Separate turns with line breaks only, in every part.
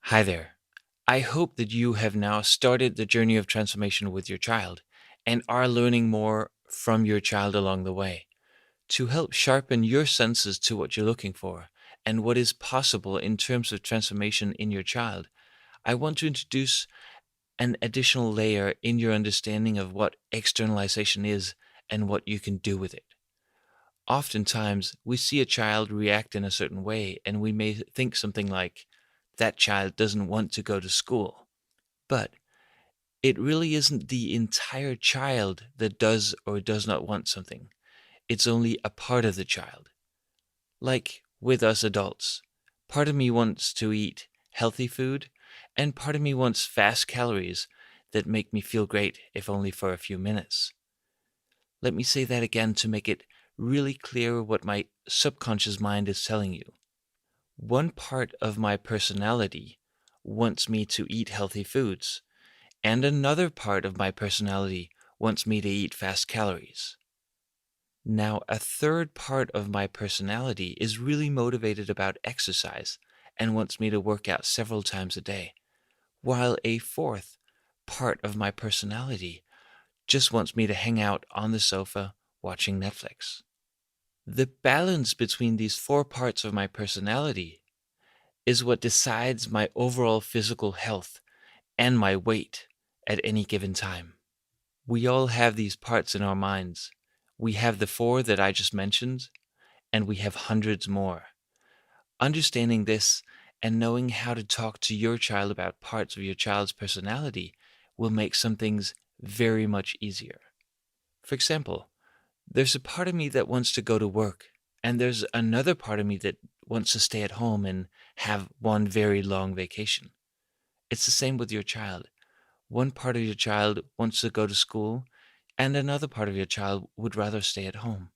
Hi there. I hope that you have now started the journey of transformation with your child and are learning more from your child along the way to help sharpen your senses to what you're looking for and what is possible in terms of transformation in your child. I want to introduce an additional layer in your understanding of what externalization is and what you can do with it. Oftentimes, we see a child react in a certain way, and we may think something like, that child doesn't want to go to school. But it really isn't the entire child that does or does not want something. It's only a part of the child. Like with us adults, part of me wants to eat healthy food, and part of me wants fast calories that make me feel great, if only for a few minutes. Let me say that again to make it really clear what my subconscious mind is telling you. One part of my personality wants me to eat healthy foods, and another part of my personality wants me to eat fast calories. Now, a third part of my personality is really motivated about exercise and wants me to work out several times a day, while a fourth part of my personality just wants me to hang out on the sofa watching Netflix. The balance between these four parts of my personality is what decides my overall physical health and my weight at any given time. We all have these parts in our minds. We have the four that I just mentioned, and we have hundreds more. Understanding this and knowing how to talk to your child about parts of your child's personality will make some things very much easier. For example, there's a part of me that wants to go to work, and there's another part of me that wants to stay at home and have one very long vacation. It's the same with your child. One part of your child wants to go to school, and another part of your child would rather stay at home.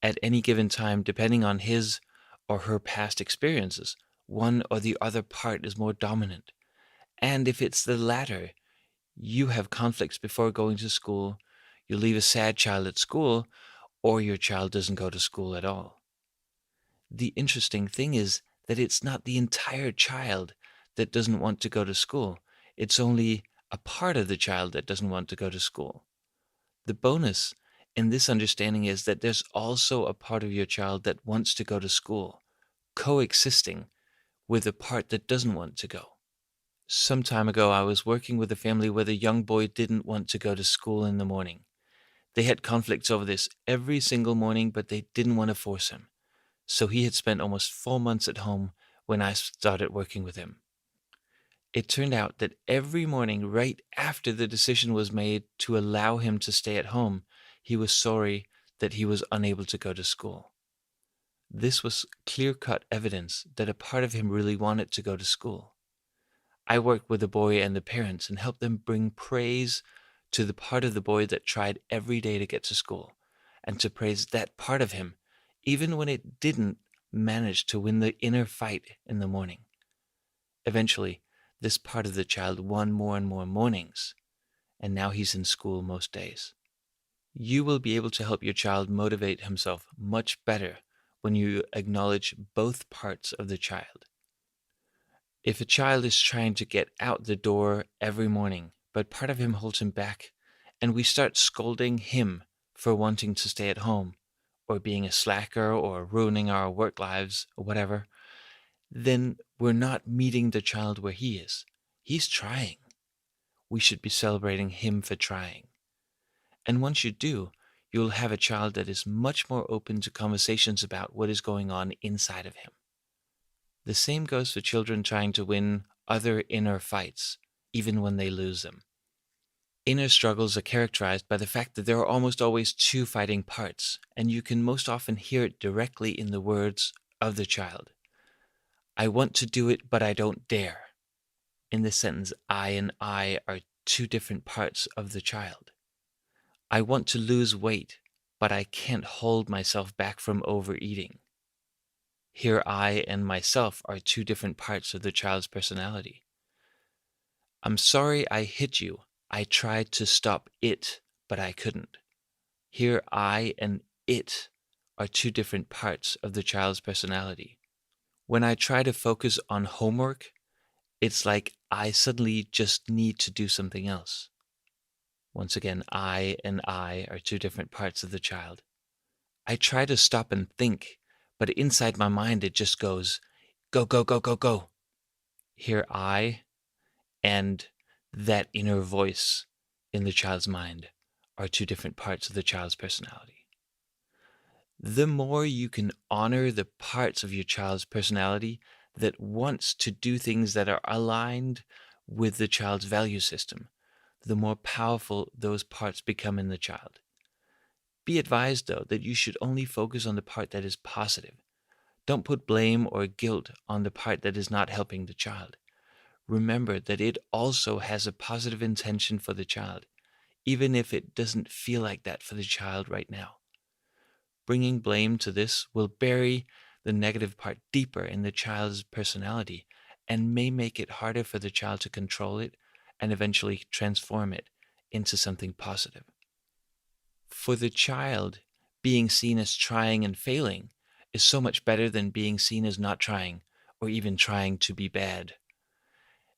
At any given time, depending on his or her past experiences, one or the other part is more dominant. And if it's the latter, you have conflicts before going to school, you leave a sad child at school, or your child doesn't go to school at all. The interesting thing is that it's not the entire child that doesn't want to go to school. It's only a part of the child that doesn't want to go to school. The bonus in this understanding is that there's also a part of your child that wants to go to school, coexisting with a part that doesn't want to go. Some time ago, I was working with a family where the young boy didn't want to go to school in the morning. They had conflicts over this every single morning, but they didn't want to force him. So he had spent almost 4 months at home when I started working with him. It turned out that every morning, right after the decision was made to allow him to stay at home, he was sorry that he was unable to go to school. This was clear cut evidence that a part of him really wanted to go to school. I worked with the boy and the parents and helped them bring praise to the part of the boy that tried every day to get to school, and to praise that part of him, even when it didn't manage to win the inner fight in the morning. Eventually, this part of the child won more and more mornings, and now he's in school most days. You will be able to help your child motivate himself much better when you acknowledge both parts of the child. If a child is trying to get out the door every morning, but part of him holds him back, and we start scolding him for wanting to stay at home, or being a slacker, or ruining our work lives, or whatever, then we're not meeting the child where he is. He's trying. We should be celebrating him for trying. And once you do, you'll have a child that is much more open to conversations about what is going on inside of him. The same goes for children trying to win other inner fights, even when they lose them. Inner struggles are characterized by the fact that there are almost always two fighting parts, and you can most often hear it directly in the words of the child. I want to do it, but I don't dare. In this sentence, I and I are two different parts of the child. I want to lose weight, but I can't hold myself back from overeating. Here, I and myself are two different parts of the child's personality. I'm sorry I hit you. I tried to stop it, but I couldn't. Here, I and it are two different parts of the child's personality. When I try to focus on homework, it's like I suddenly just need to do something else. Once again, I and I are two different parts of the child. I try to stop and think, but inside my mind it just goes, go, go, go, go, go. Here I and that inner voice in the child's mind are two different parts of the child's personality. The more you can honor the parts of your child's personality that wants to do things that are aligned with the child's value system, the more powerful those parts become in the child. Be advised, though, that you should only focus on the part that is positive. Don't put blame or guilt on the part that is not helping the child. Remember that it also has a positive intention for the child, even if it doesn't feel like that for the child right now. Bringing blame to this will bury the negative part deeper in the child's personality and may make it harder for the child to control it and eventually transform it into something positive. For the child, being seen as trying and failing is so much better than being seen as not trying or even trying to be bad.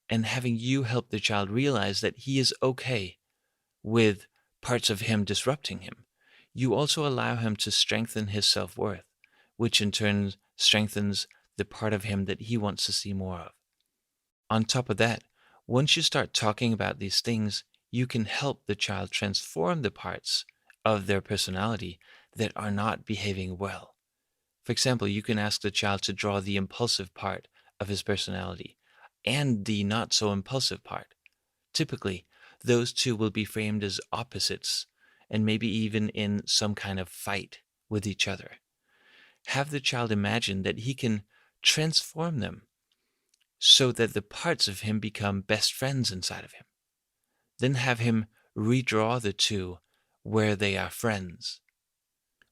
And having you help the child realize that he is okay with parts of him disrupting him, you also allow him to strengthen his self worth, which in turn strengthens the part of him that he wants to see more of. On top of that, once you start talking about these things, you can help the child transform the parts of their personality that are not behaving well. For example, you can ask the child to draw the impulsive part of his personality and the not so impulsive part. Typically, those two will be framed as opposites and maybe even in some kind of fight with each other. Have the child imagine that he can transform them so that the parts of him become best friends inside of him. Then have him redraw the two where they are friends.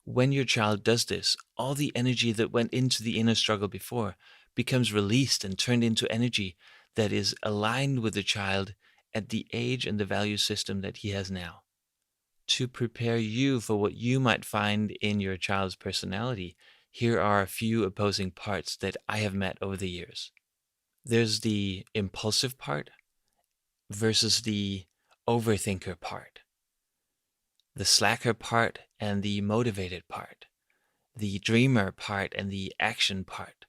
When your child does this, all the energy that went into the inner struggle before becomes released and turned into energy that is aligned with the child at the age and the value system that he has now. To prepare you for what you might find in your child's personality, here are a few opposing parts that I have met over the years. There's the impulsive part versus the overthinker part, the slacker part and the motivated part, the dreamer part and the action part,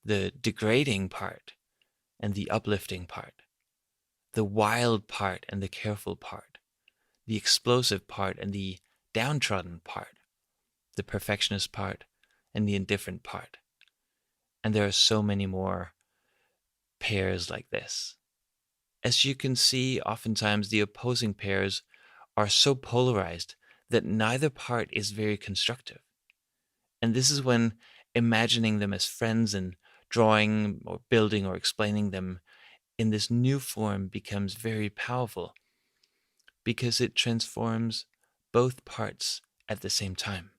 the degrading part and the uplifting part, the wild part and the careful part, the explosive part and the downtrodden part, the perfectionist part and the indifferent part. And there are so many more pairs like this. As you can see, oftentimes the opposing pairs are so polarized that neither part is very constructive. And this is when imagining them as friends and drawing or building or explaining them in this new form becomes very powerful because it transforms both parts at the same time.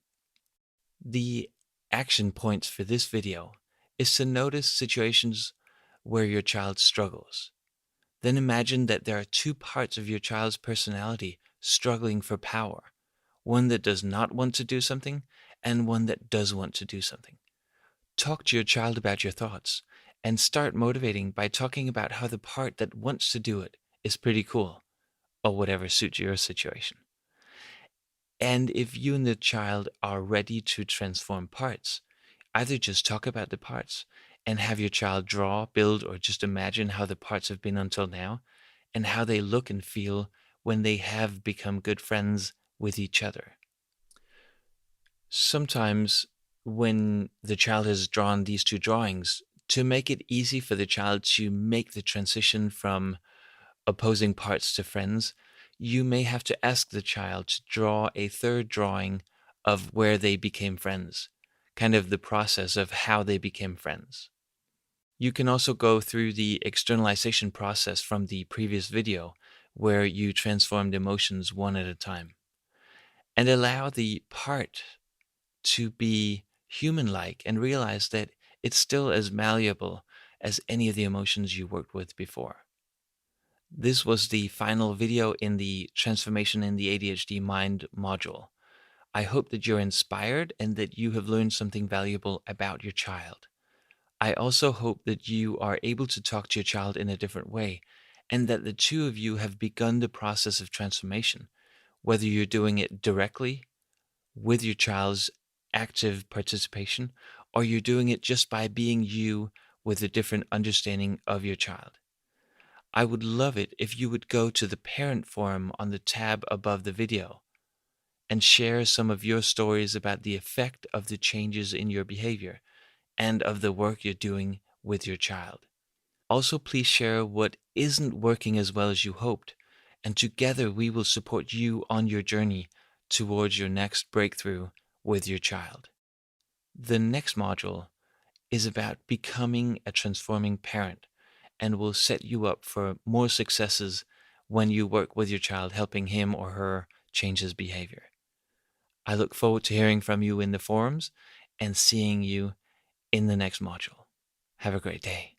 The action points for this video is to notice situations where your child struggles. Then imagine that there are two parts of your child's personality struggling for power, one that does not want to do something and one that does want to do something. Talk to your child about your thoughts and start motivating by talking about how the part that wants to do it is pretty cool, or whatever suits your situation. And if you and the child are ready to transform parts, either just talk about the parts and have your child draw, build, or just imagine how the parts have been until now and how they look and feel when they have become good friends with each other. Sometimes, when the child has drawn these two drawings, to make it easy for the child to make the transition from opposing parts to friends, you may have to ask the child to draw a third drawing of where they became friends, kind of the process of how they became friends. You can also go through the externalization process from the previous video where you transformed emotions one at a time, and allow the part to be human-like and realize that it's still as malleable as any of the emotions you worked with before. This was the final video in the Transformation in the ADHD Mind module. I hope that you're inspired and that you have learned something valuable about your child. I also hope that you are able to talk to your child in a different way and that the two of you have begun the process of transformation, whether you're doing it directly with your child's active participation or you're doing it just by being you with a different understanding of your child. I would love it if you would go to the parent forum on the tab above the video and share some of your stories about the effect of the changes in your behavior and of the work you're doing with your child. Also, please share what isn't working as well as you hoped, and together we will support you on your journey towards your next breakthrough with your child. The next module is about becoming a transforming parent and will set you up for more successes when you work with your child, helping him or her change his behavior. I look forward to hearing from you in the forums and seeing you in the next module. Have a great day.